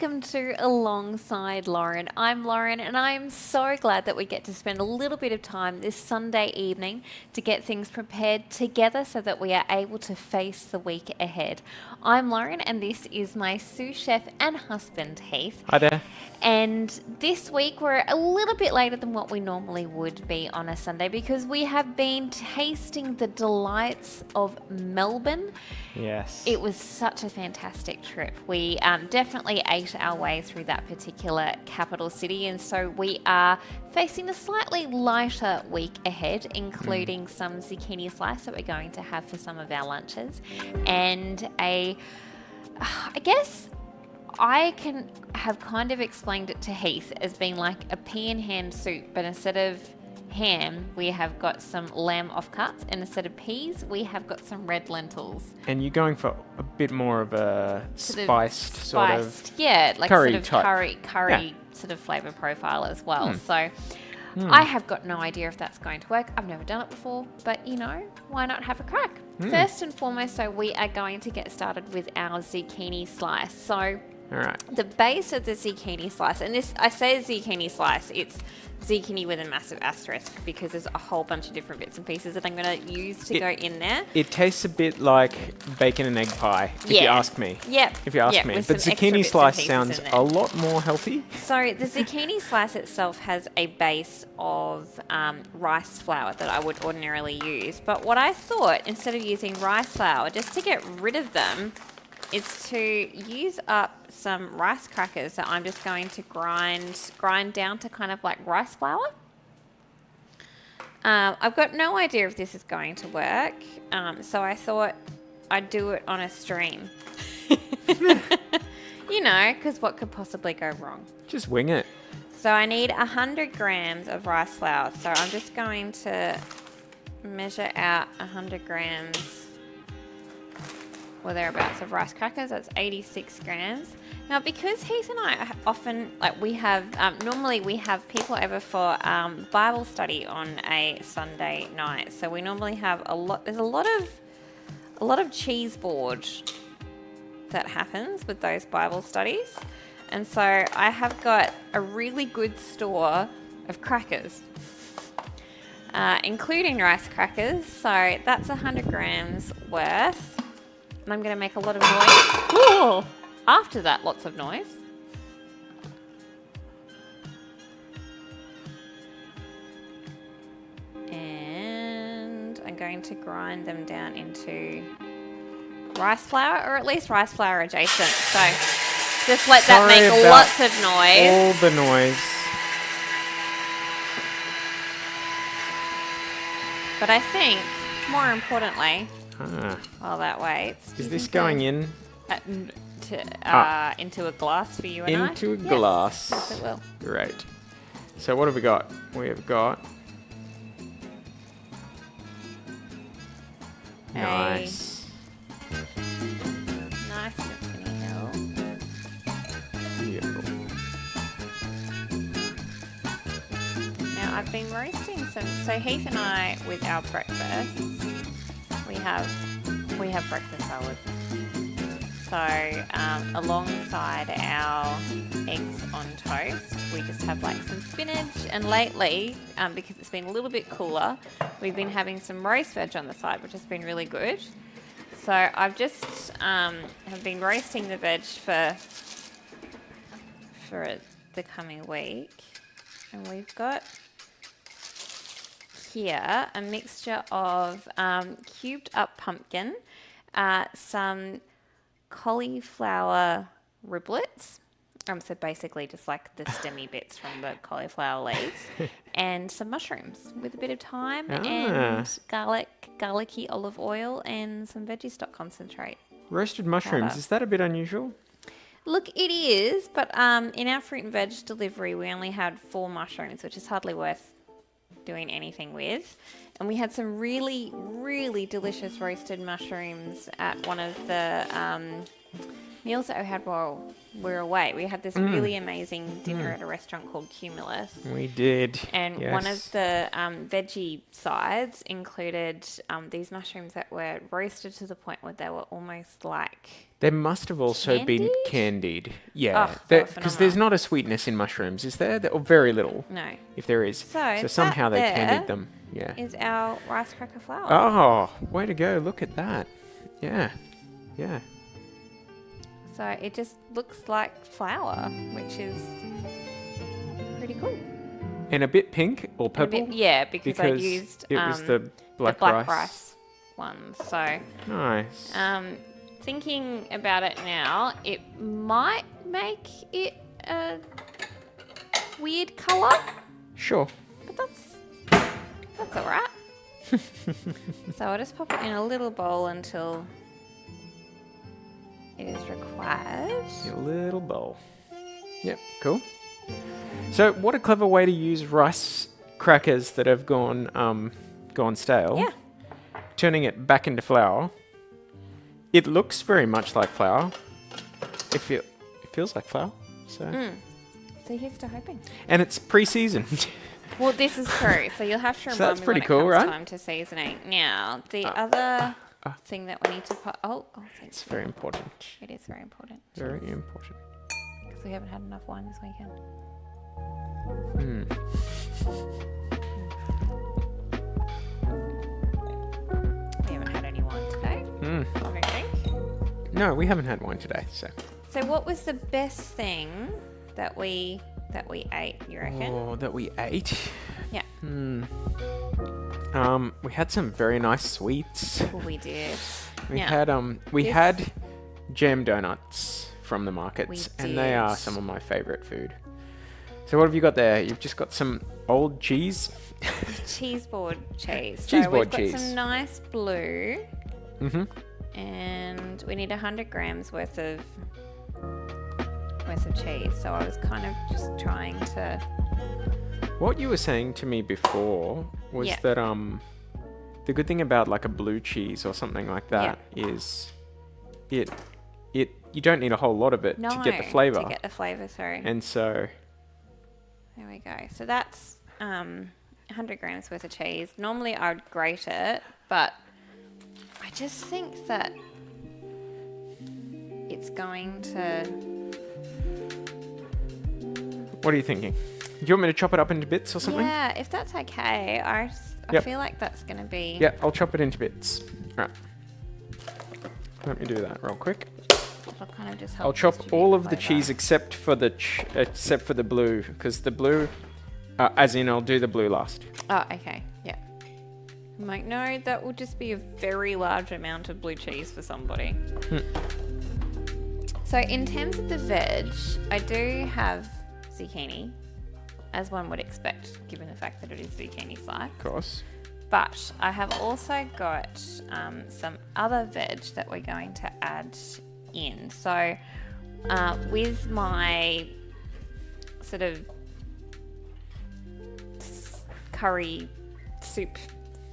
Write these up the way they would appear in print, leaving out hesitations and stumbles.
welcome to Alongside Lauren. I'm Lauren, and I'm so glad that we get to spend a little bit of time this Sunday evening to get things prepared together so that we are able to face the week ahead. I'm Lauren, and this is my sous chef and husband, Heath. Hi there. And this week we're a little bit later than what we normally would be on a Sunday because we have been tasting the delights of Melbourne. Yes. It was such a fantastic trip. We definitely ate our way through that particular capital city, and so we are facing a slightly lighter week ahead, including some zucchini slice that we're going to have for some of our lunches, and I guess I can have kind of explained it to Heath as being like a pea and ham soup, but instead of ham, we have got some lamb offcuts, and instead of peas, we have got some red lentils. And you're going for a bit more of a spiced sort of yeah, like curry sort of type. curry Yeah. sort of flavour profile as well. So I have got no idea if that's going to work. I've never done it before, but you know, why not have a crack? First and foremost, so we are going to get started with our zucchini slice. So All right. the base of the zucchini slice, and this, I say zucchini slice, it's zucchini with a massive asterisk because there's a whole bunch of different bits and pieces that I'm going to use to go in there. It tastes a bit like bacon and egg pie, if you ask me. Yep. If you ask me. with But some extra zucchini bits and slice pieces sounds in there. a lot more healthy. So the zucchini slice itself has a base of rice flour that I would ordinarily use. But what I thought, instead of using rice flour, just to get rid of them, is to use up some rice crackers that I'm just going to grind down to kind of like rice flour. I've got no idea if this is going to work, so I thought I'd do it on a stream. You know, because what could possibly go wrong? Just wing it. So I need 100 grams of rice flour. So I'm just going to measure out 100 grams or thereabouts of rice crackers. That's 86 grams. Now, because Heath and I often, like we have, normally we have people over for Bible study on a Sunday night. So we normally have there's a lot of cheese board that happens with those Bible studies. And so I have got a really good store of crackers, including rice crackers. So that's 100 grams worth. And I'm going to make a lot of noise. Ooh! After that, lots of noise. And I'm going to grind them down into rice flour, or at least rice flour adjacent. So just let that Sorry make about lots of noise. All the noise. But I think, more importantly, Ah. while that waits, Is this going in? into a glass for you and I? Into a Yes. glass. Yes, it will. Great. So what have we got? We have got... Nice. Nice Symphony Hill. Beautiful. Now I've been roasting some. So Heath and I, with our breakfast, we have breakfast salad. So alongside our eggs on toast, we just have like some spinach. And lately, because it's been a little bit cooler, we've been having some roast veg on the side, which has been really good. So I've just have been roasting the veg for the coming week, and we've got here a mixture of cubed up pumpkin, some cauliflower riblets, so basically just like the stemmy bits from the cauliflower leaves, and some mushrooms with a bit of thyme and garlicky olive oil and some veggie stock concentrate. Roasted mushrooms, Powder. is that a bit unusual? Look, it is, but in our fruit and veg delivery, we only had 4 mushrooms, which is hardly worth doing anything with. And we had some really, really delicious roasted mushrooms at one of the meals that we had while we were away. We had this really amazing dinner at a restaurant called Cumulus. We did. And one of the veggie sides included these mushrooms that were roasted to the point where they were almost like They must have also been Candied? candied. Yeah, Oh, they were because there's phenomenal. not a sweetness in mushrooms, is there? Or very little, No. if there is. So Somehow that they there candied them. Yeah. is our rice cracker flour. Oh, way to go. Look at that. Yeah. Yeah. So it just looks like flour, which is pretty cool. And a bit pink or And a purple? bit- yeah, because I because used it was the black, rice ones. So Nice. thinking about it now, it might make it a weird colour, Sure. but that's all right. So I'll just pop it in a little bowl until it is required. A little bowl. Yep, cool. So, what a clever way to use rice crackers that have gone stale. Yeah. Turning it back into flour. It looks very much like flour. It feels like flour. So. So here's to hoping. And it's pre-seasoned. Well, this is true. So you'll have to So remind that's me pretty when cool, it comes right? time to seasoning. Now, the other thing that we need to put... Oh, thanks. It's very important. It is very important. Very important. Because we haven't had enough wine this weekend. We haven't had any wine today, I don't think. No, we haven't had wine today, so. So what was the best thing that we ate, you reckon? Oh, that we ate. Yeah. We had some very nice sweets. Well, we did. We Now, had jam donuts from the markets, We and they are did. some of my favorite food. So what have you got there? You've just got some old cheese. cheese board cheese. Cheese so board we've got cheese. some nice blue, Mm-hmm. and we need 100 grams worth of cheese. So I was kind of just trying to. What you were saying to me before was Yeah. that the good thing about like a blue cheese or something like that is you don't need a whole lot of it No, to get the flavor. To get the flavour through. And so There we go. So that's 100 grams worth of cheese. Normally I would grate it, but I just think that it's going to... what are you thinking? Do you want me to chop it up into bits or something? Yeah, if that's okay. I Yep. feel like that's going to be... Yeah, I'll chop it into bits. All right. Let me do that real quick. It'll kind of just help I'll chop distribute all of the flavour. cheese except for the blue, because the blue, as in I'll do the blue last. Oh, okay. Yeah. I'm like, no, that will just be a very large amount of blue cheese for somebody. So in terms of the veg, I do have zucchini, as one would expect, given the fact that it is zucchini slice. Of course. But I have also got some other veg that we're going to add in. So with my sort of curry soup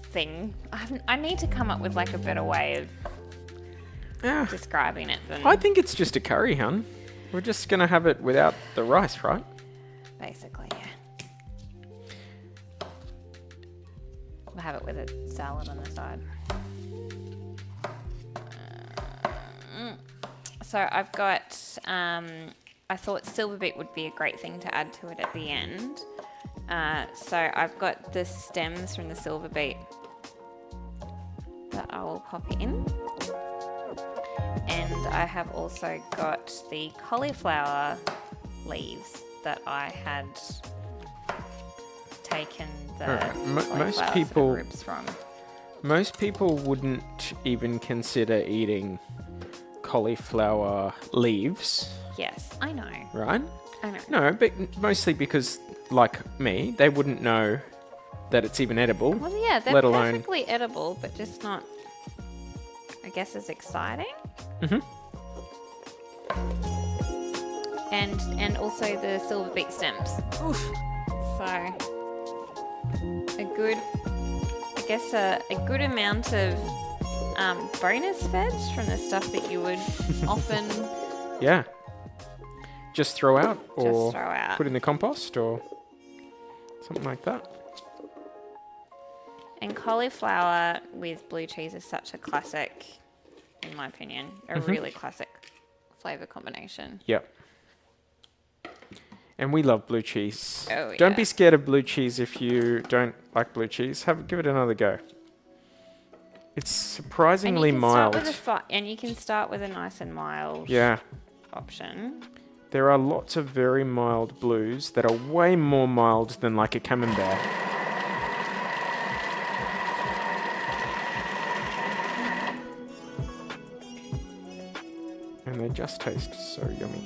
thing, I need to come up with like a better way of Yeah. describing it than I think it's just a curry, hun. We're just gonna have it without the rice, right? basically, yeah. We'll have it with a salad on the side. So I've got, I thought silver beet would be a great thing to add to it at the end. So I've got the stems from the silver beet that I will pop in. And I have also got the cauliflower leaves that I had taken the Alright, most cauliflower sort of people- ribs from. Most people wouldn't even consider eating cauliflower leaves, Yes, I know. right? I know. No, but mostly because, like me, they wouldn't know that it's even edible. Well, yeah, they're let alone- perfectly edible, but just not, I guess, as exciting. Mhm. And also the silver beet stems. Oof. So a good, I guess, a good amount of bonus veg from the stuff that you would often Yeah. Just throw out or throw out. put in the compost or something like that. And cauliflower with blue cheese is such a classic in my opinion. A really classic flavor combination. Yep. And we love blue cheese. Oh, Don't yeah. be scared of blue cheese if you don't like blue cheese. Give it another go. It's surprisingly mild. And you can start with a nice and mild Yeah. option. There are lots of very mild blues that are way more mild than like a camembert. And they just taste so yummy.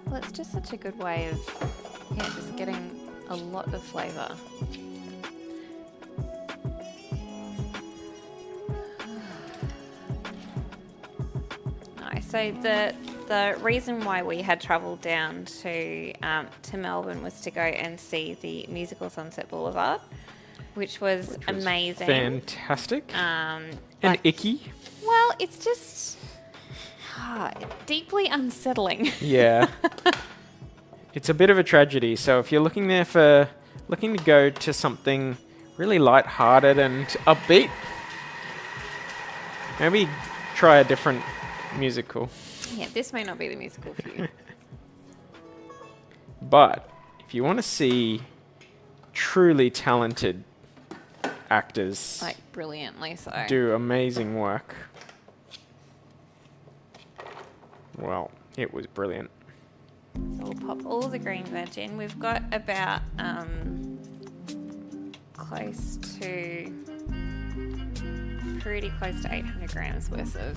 Well, it's just such a good way of just getting a lot of flavour. Nice. So the reason why we had travelled down to Melbourne was to go and see the musical Sunset Boulevard, which was amazing. Fantastic. And icky. Well, it's just deeply unsettling. Yeah. It's a bit of a tragedy. So if you're looking to go to something really light-hearted and upbeat, maybe try a different musical. Yeah, this may not be the musical for you. But if you want to see truly talented actors Like, brilliantly so. do amazing work, well, it was brilliant. So we'll pop all the green veg in. We've got about pretty close to 800 grams worth of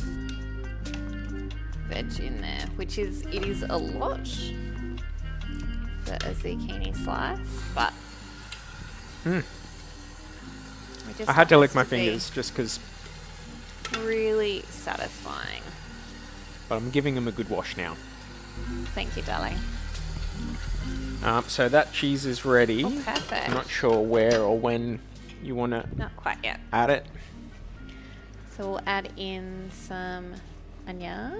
veg in there, which is a lot for a zucchini slice, but I had to lick my fingers just because, really satisfying. but I'm giving them a good wash now. Thank you, darling. So that cheese is ready. Oh, perfect. I'm not sure where or when you want to Not quite yet. add it. So we'll add in some onion.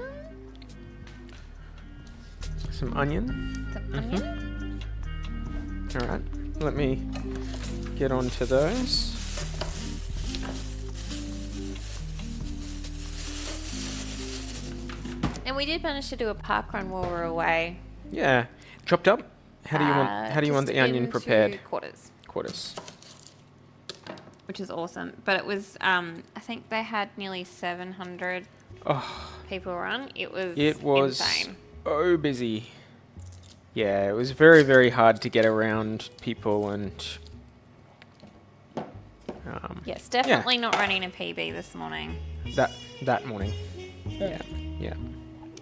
Some onion. All right, let me get onto those. And we did manage to do a park run while we were away. Yeah, chopped up. How do you want the onion prepared? Quarters, Quarters. which is awesome. But it was, I think they had nearly 700 people run. It was insane. So busy. Yeah, it was very, very hard to get around people and. Yes, definitely not running a PB this morning. That morning. Yeah.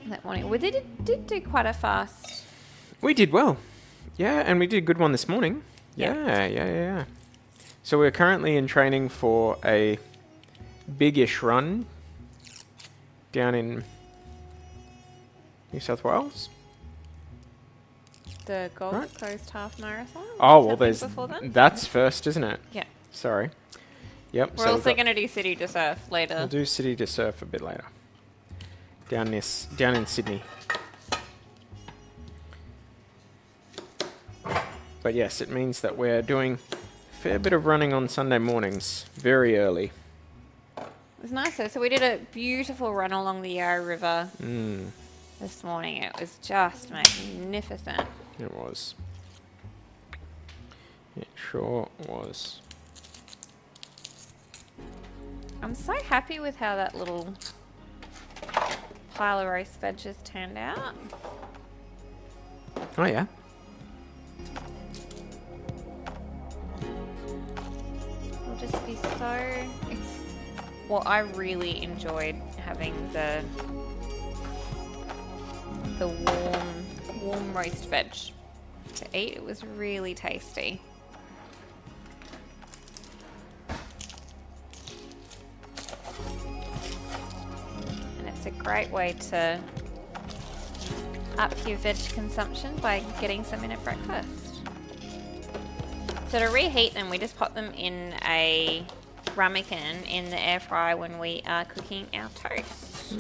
That morning. We did do quite a fast. We did well. Yeah, and we did a good one this morning. Yeah. Yeah. So we're currently in training for a big-ish run down in New South Wales. The Gold Coast Half Marathon. Oh, well, before then? that's first, isn't it? Yeah. Sorry. Yep. We're also going to do City to Surf later. We'll do City to Surf a bit later. Down in Sydney. But yes, it means that we're doing a fair bit of running on Sunday mornings, very early. It was nice though. So we did a beautiful run along the Yarra River this morning. It was just magnificent. It was. It sure was. I'm so happy with how that little pile of roast veg has turned out. Oh yeah. It'll just be so. Well, I really enjoyed having the warm roast veg to eat. It was really tasty. And it's a great way to up your veg consumption by getting some in at breakfast. So to reheat them, we just pop them in a ramekin in the air fryer when we are cooking our toast.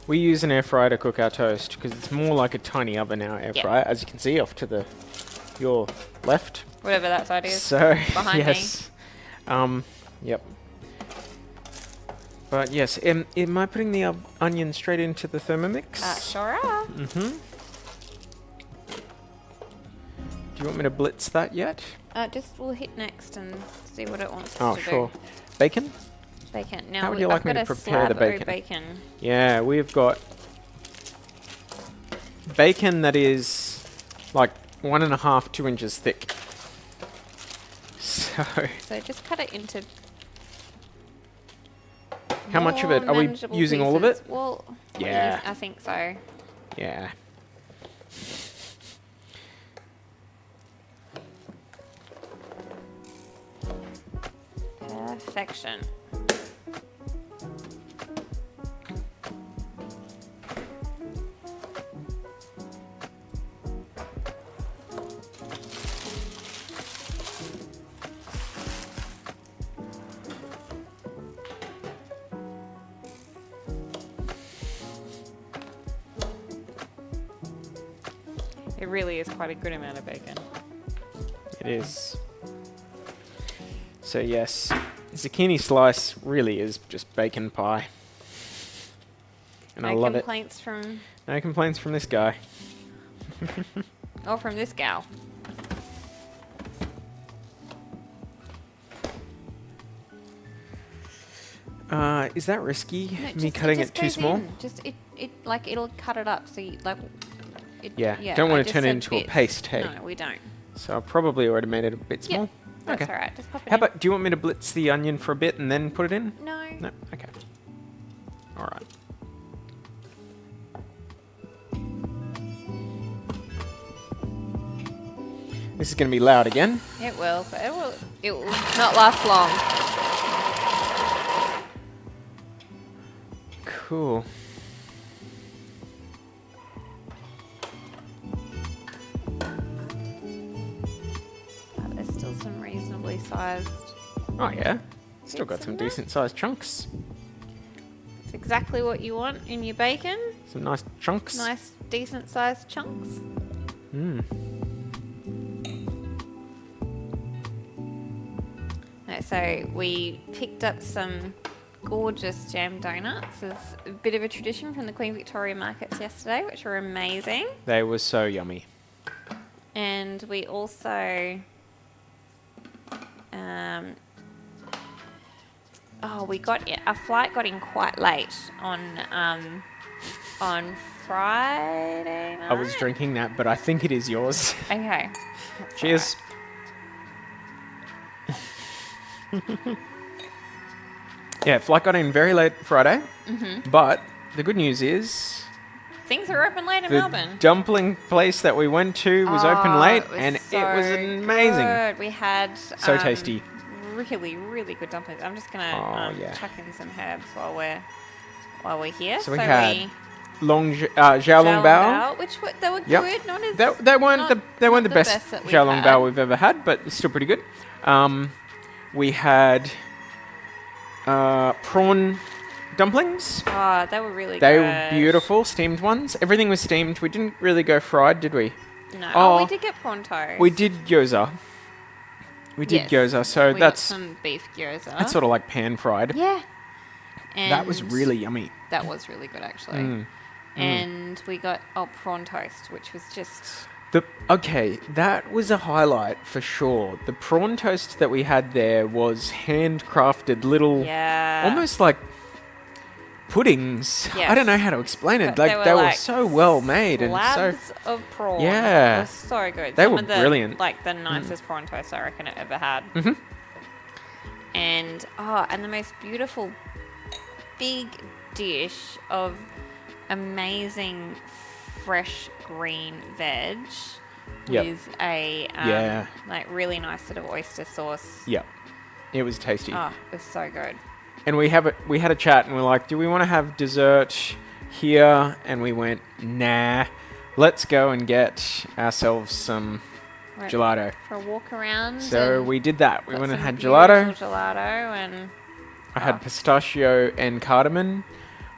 We use an air fryer to cook our toast because it's more like a tiny oven, our air fryer, as you can see off to your left. Whatever that side is. So behind yes, yep. But yes, am I putting the onion straight into the Thermomix? Sure are. Mm-hmm. Do you want me to blitz that yet? Just we'll hit next and see what it wants us Oh, to sure. do. Bacon? Bacon. Now How would you like I've me got to a prepare the slab of bacon? Yeah, we've got bacon that is like 1.5, 2 inches thick. So just cut it into. How much of it? Are we manageable using all of pieces. it? Well, Yeah. I think so. Yeah. Perfection. It really is quite a good amount of bacon. It is. So yes, zucchini slice really is just bacon pie. And I love it. No complaints from this guy. Or from this gal. Is that risky? No, Me cutting it too goes small? in. Just like it'll cut it up. So you like. Yeah. Don't want to turn it into a paste, hey? No, we don't. So I probably already made it a bit small. Yep, that's Okay. alright. Just pop it How in. about? Do you want me to blitz the onion for a bit and then put it in? No. No. Okay. All right. This is going to be loud again. It will, but it will not last long. Cool. There's still some reasonably sized. Oh yeah. Still got Bits some in there. decent sized chunks. It's exactly what you want in your bacon. Some nice chunks. Nice, decent sized chunks. Mm. Right, so we picked up some gorgeous jam donuts as a bit of a tradition from the Queen Victoria markets yesterday, which were amazing. They were so yummy. And we also, our flight got in quite late on Friday night. I was drinking that, but I think it is yours. Okay. Cheers. Yeah, flight got in very late Friday, but the good news is Things are open late in the Melbourne. dumpling place that we went to was open late, and it was amazing. Good. We had So tasty. really, really good dumplings. I'm just gonna Oh, yeah. chuck in some herbs while we're here. So we had Xiaolong Xiaolong Bao. Bao, which they were Yep. good. Not as They weren't not- the not best that we've Xiaolong had. Bao we've ever had, but it's still pretty good. We had prawn dumplings. Oh, they were really They good. were beautiful, steamed ones. Everything was steamed. We didn't really go fried, did we? No. Oh, we did get prawn toast. We did gyoza. We did Yes. gyoza, so We got that's some beef gyoza. sort of like pan fried. Yeah. And That was really yummy. That was really good, actually. Mm. And we got prawn toast, which was just Okay, that was a highlight for sure. The prawn toast that we had there was handcrafted little, almost like puddings. I don't know how to explain it. But Like they were like so well made and so slabs of prawn. Yeah. It was so good. They Some were of the, brilliant. Like the nicest prawn toast I reckon I ever had. Mhm. And the most beautiful big dish of amazing fresh green veg Yep. with a Yeah. like really nice sort of oyster sauce. Yeah, it was tasty. Oh, it was so good. And we had a chat and we're like, do we want to have dessert here? And we went, nah, let's go and get ourselves some Went gelato. for a walk around. So and we did that. We got went and some had gelato. beautiful gelato and I had pistachio and cardamom.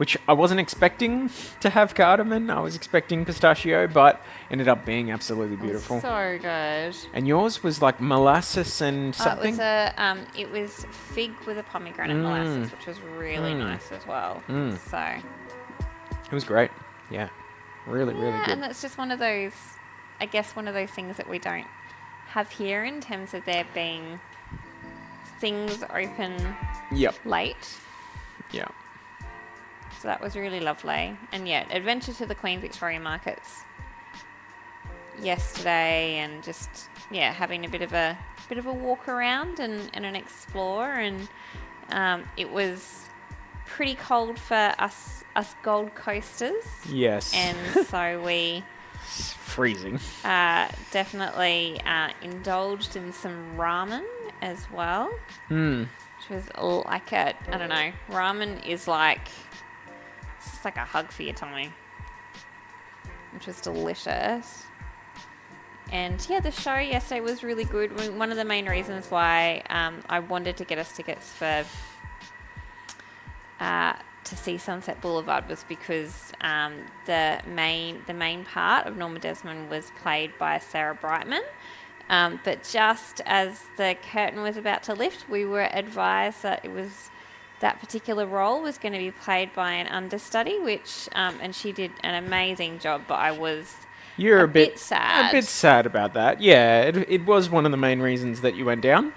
which I wasn't expecting to have cardamom. I was expecting pistachio, but ended up being absolutely beautiful. So good. And yours was like molasses and something? It was fig with a pomegranate molasses, which was really nice as well. So It was great. Yeah. Really, really good. And that's just one of those, I guess, one of those things that we don't have here in terms of there being things open Yep. late. Yeah. So that was really lovely. And yeah, adventure to the Queen Victoria markets yesterday, and just having a bit of a walk around and an explore. And it was pretty cold for us Gold Coasters. Yes. And so we It's freezing. definitely indulged in some ramen as well. Which was like I don't know, ramen is like, it's just like a hug for your tummy. Which was delicious. And yeah, the show yesterday was really good. One of the main reasons why I wanted to get us tickets for to see Sunset Boulevard was because the main part of Norma Desmond was played by Sarah Brightman. But just as the curtain was about to lift, we were advised that that particular role was going to be played by an understudy, which and she did an amazing job. But I was You're a bit sad. A bit sad about that. Yeah, it was one of the main reasons that we went down.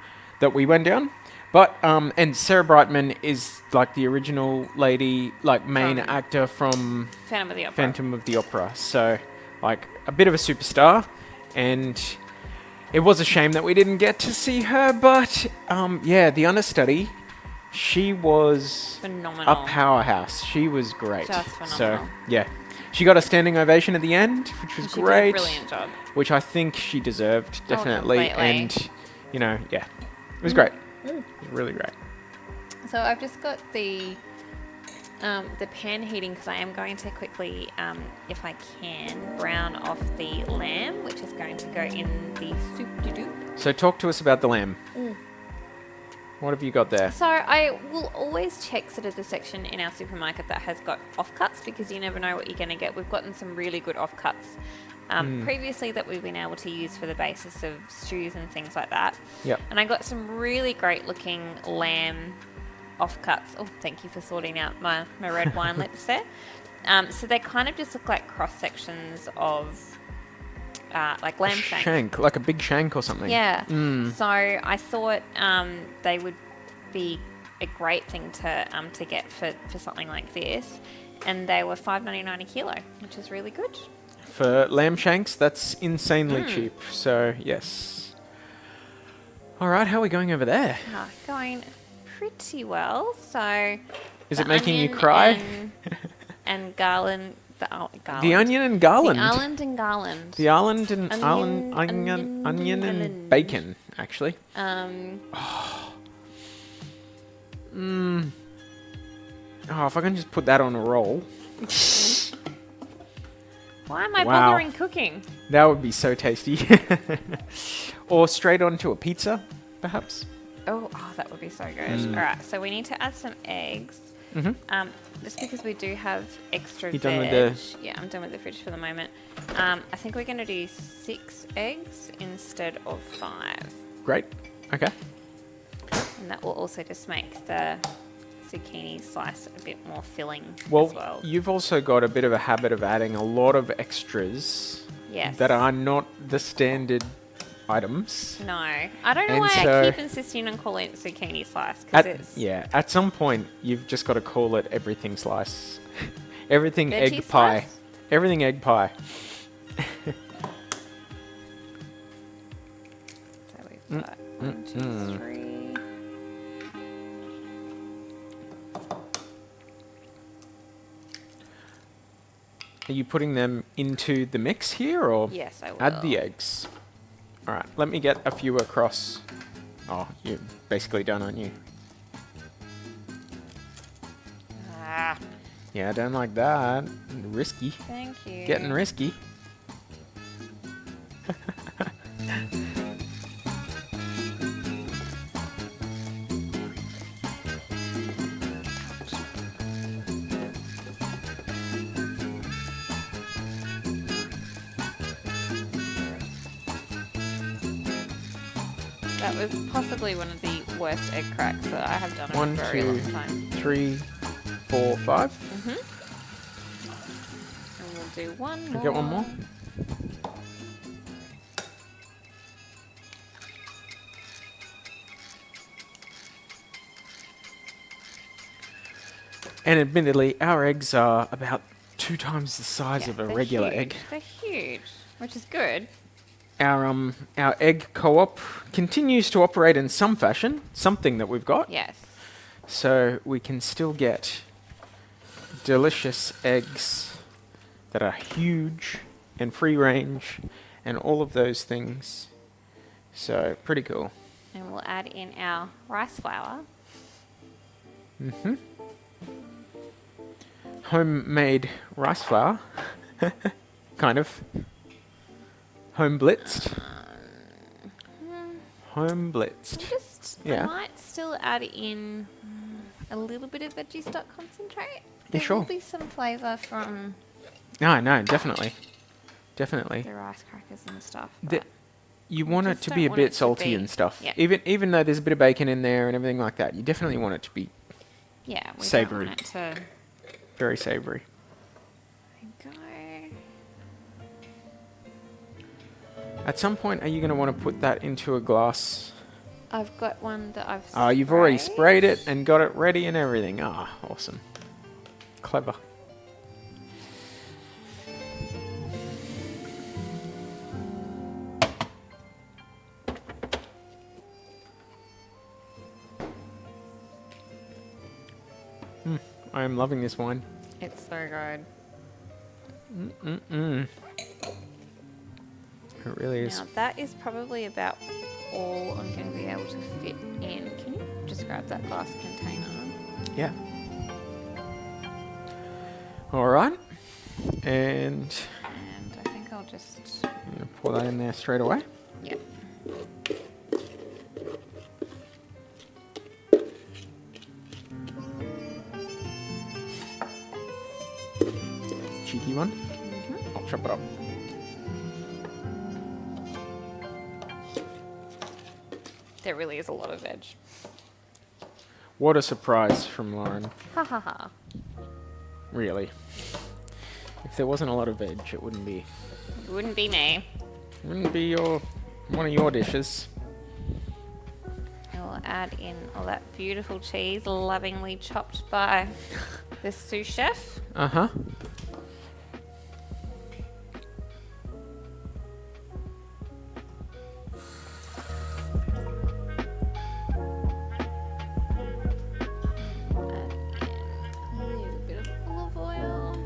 But and Sarah Brightman is like the original lady, like main actor from Phantom of the Opera. So like a bit of a superstar, and it was a shame that we didn't get to see her. But the understudy, she was phenomenal, a powerhouse. She was great. Just phenomenal. So yeah. She got a standing ovation at the end, which was great. Did a brilliant job. Which I think she deserved, definitely. Completely. And, it was great. It was really great. So I've just got the pan heating because I am going to quickly, if I can, brown off the lamb, which is going to go in the soup-de-doop. So talk to us about the lamb. What have you got there? So I will always check sort of the section in our supermarket that has got offcuts, because you never know what you're going to get. We've gotten some really good offcuts previously that we've been able to use for the basis of stews and things like that. Yep. And I got some really great looking lamb offcuts. Oh, thank you for sorting out my red wine lips there. So they kind of just look like cross sections of like lamb shank. Like a big shank or something. Yeah. So I thought they would be a great thing to get for something like this, and they were $5.99 a kilo, which is really good. For lamb shanks, that's insanely cheap. So yes. All right, how are we going over there? Going pretty well. So is it making you cry? And garland. The onion and garland. The almond and garland. The almond and onion and bacon, actually. Oh, if I can just put that on a roll. Why am I bothering cooking? That would be so tasty. Or straight onto a pizza, perhaps. Oh, that would be so good. All right, so we need to add some eggs. Just because we do have extra veg. Done with the... Yeah, I'm done with the fridge for the moment. I think we're going to do 6 eggs instead of 5. Great. Okay. And that will also just make the zucchini slice a bit more filling as well. well. You've also got a bit of a habit of adding a lot of extras that are not the standard items. No. I don't know why I keep insisting on calling it zucchini slice. At some point, you've just got to call it everything slice. Everything veggie egg pie. Slice? Everything egg pie. So we've got 1, 2, 3. Are you putting them into the mix here, or yes, I will. Add the eggs? All right, let me get a few across. Oh, you're basically done, aren't you? Yeah, I don't like that. Risky. Thank you. Getting risky. That was possibly one of the worst egg cracks that I have done in 1, a very 2, long time. 3, 4, 5. And we'll do one Can more. I get one more? And admittedly, our eggs are about 2 times the size of a they're regular huge. egg. They're huge, which is good. Our egg co-op continues to operate in some fashion, something that we've got. Yes. So we can still get delicious eggs that are huge and free range and all of those things. So pretty cool. And we'll add in our rice flour. Homemade rice flour. Kind of. Home blitzed. Home blitzed. I Yeah. might still add in a little bit of veggie stock concentrate. Yeah, There sure. will be some flavour from No, definitely. Definitely. the rice crackers and stuff. The- but You want it just to don't be a want bit it to salty be- and stuff. yeah. Even though there's a bit of bacon in there and everything like that, you definitely want it to be yeah, we savoury. don't want it to very savoury. go. At some point, are you going to want to put that into a glass? I've got one that I've Oh, you've already sprayed it and got it ready and everything. Ah, awesome. Clever. I am loving this wine. It's so good. It really is. Now that is probably about all I'm going to be able to fit in. Can you just grab that glass container? Yeah. All right. And And I think I'll just... I'm going to pour that in there straight away. Yep. Cheeky one. I'll chop it up. There really is a lot of veg. What a surprise from Lauren. Ha ha ha. Really. If there wasn't a lot of veg, it wouldn't be It wouldn't be me. one of your dishes. I will add in all that beautiful cheese, lovingly chopped by the sous chef. Uh-huh. Add in a little bit of olive oil.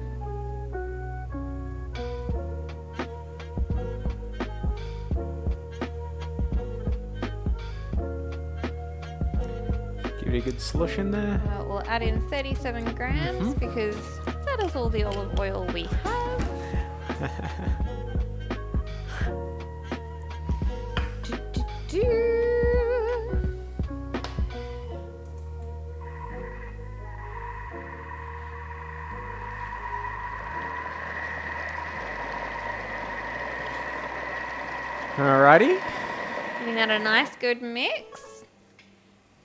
Give it a good slush in there. We'll add in 37 grams because that is all the olive oil we have. Do-do-do. Alrighty. Giving that a nice good mix.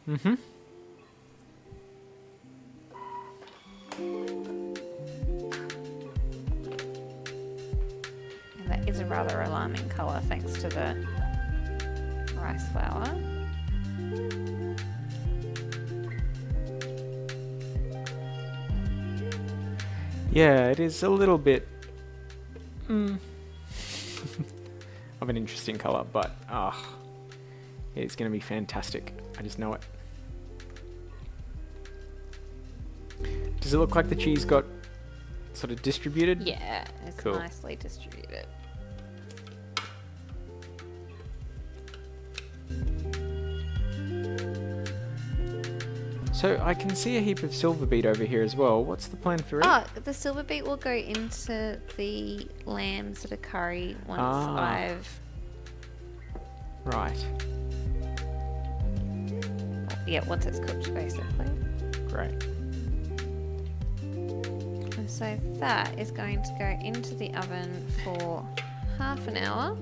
Mm-hmm. And that is a rather alarming colour thanks to the rice flour. Yeah, it is a little bit of an interesting colour, but it's going to be fantastic. I just know it. Does it look like the cheese got sort of distributed? Yeah, it's Cool. nicely distributed. So I can see a heap of silver beet over here as well. What's the plan for it? Oh, the silver beet will go into the lambs at a curry once I've... Right. Yeah, once it's cooked, basically. Great. And so that is going to go into the oven for half an hour.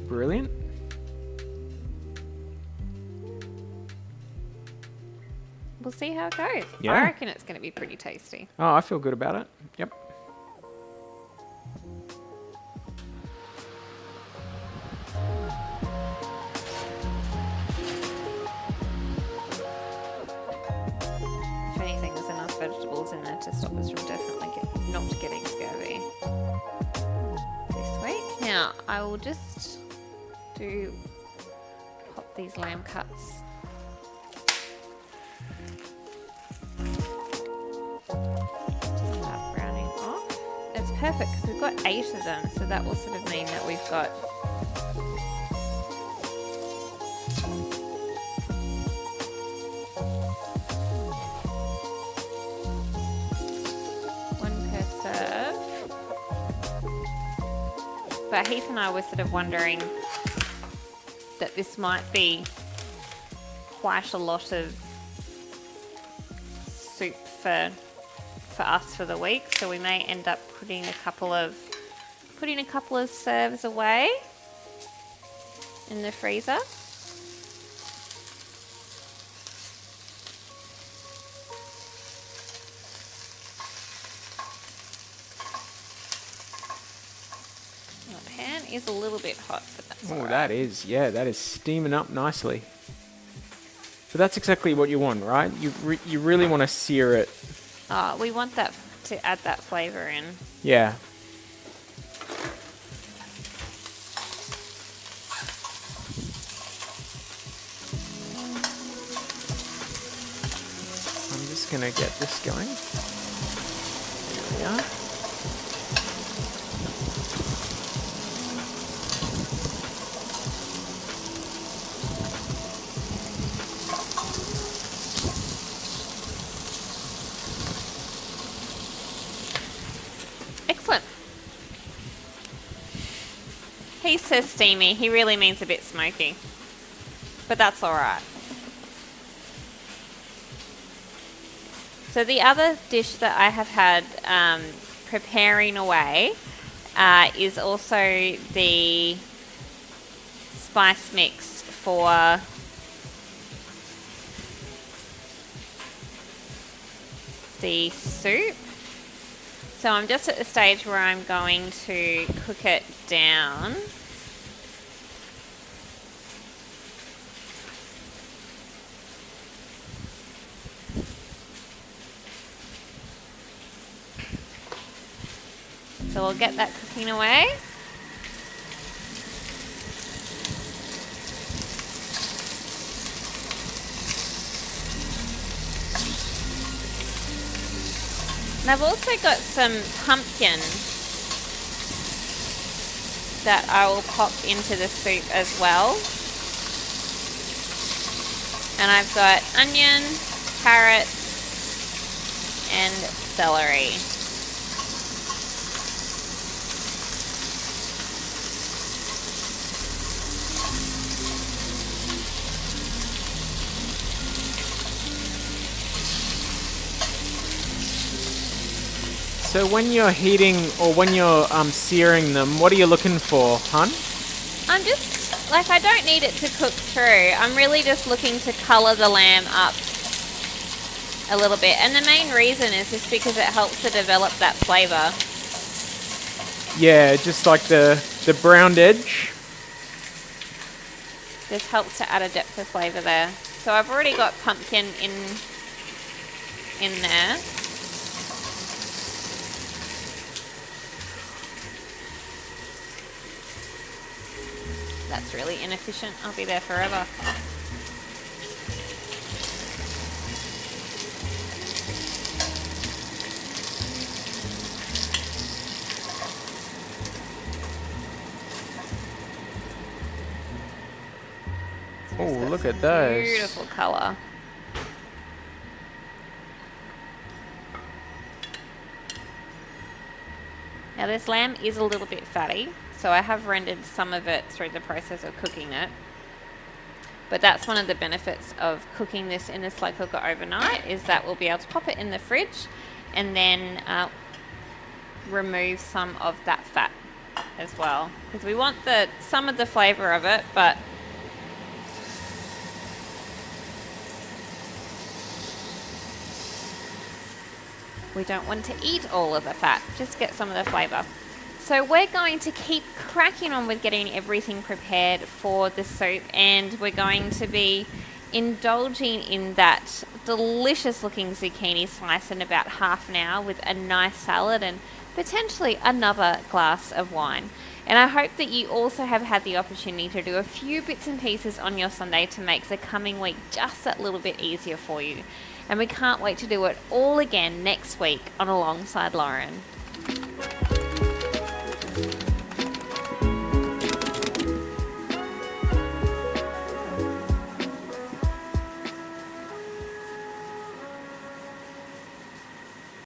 Brilliant. we'll see how it goes. Yeah. I reckon it's going to be pretty tasty. Oh, I feel good about it. Yep. If anything, there's enough vegetables in there to stop us from definitely not getting scurvy this week. Now, I will just pop these lamb cuts. Just start browning off. It's perfect because we've got 8 of them, so that will sort of mean that we've got one per serve. But Heath and I were sort of wondering that this might be quite a lot of soup for us for the week, so we may end up putting a couple of serves away in the freezer. The pan is a little bit hot, but that's all Oh, right. that is steaming up nicely. But that's exactly what you want, right? You really want to sear it. Oh, we want that to add that flavour in. Yeah. I'm just gonna get this going. There we are. Excellent. He says steamy. He really means a bit smoky. But that's all right. So the other dish that I have had preparing away is also the spice mix for the soup. So I'm just at the stage where I'm going to cook it down. So we'll get that cooking away. And I've also got some pumpkin that I will pop into the soup as well. And I've got onion, carrots, and celery. So when you're heating or when you're searing them, what are you looking for, hun? I'm just, like, I don't need it to cook through. I'm really just looking to colour the lamb up a little bit. And the main reason is just because it helps to develop that flavour. Yeah, just like the browned edge. This helps to add a depth of flavour there. So I've already got pumpkin in there. That's really inefficient. I'll be there forever. Oh, look at those. Beautiful colour. Now this lamb is a little bit fatty, so I have rendered some of it through the process of cooking it. But that's one of the benefits of cooking this in the slow cooker overnight, is that we'll be able to pop it in the fridge and then remove some of that fat as well. Because we want some of the flavour of it, but We don't want to eat all of the fat, just get some of the flavour. So we're going to keep cracking on with getting everything prepared for the soup, and we're going to be indulging in that delicious looking zucchini slice in about half an hour with a nice salad and potentially another glass of wine. And I hope that you also have had the opportunity to do a few bits and pieces on your Sunday to make the coming week just that little bit easier for you. And we can't wait to do it all again next week on Alongside Lauren.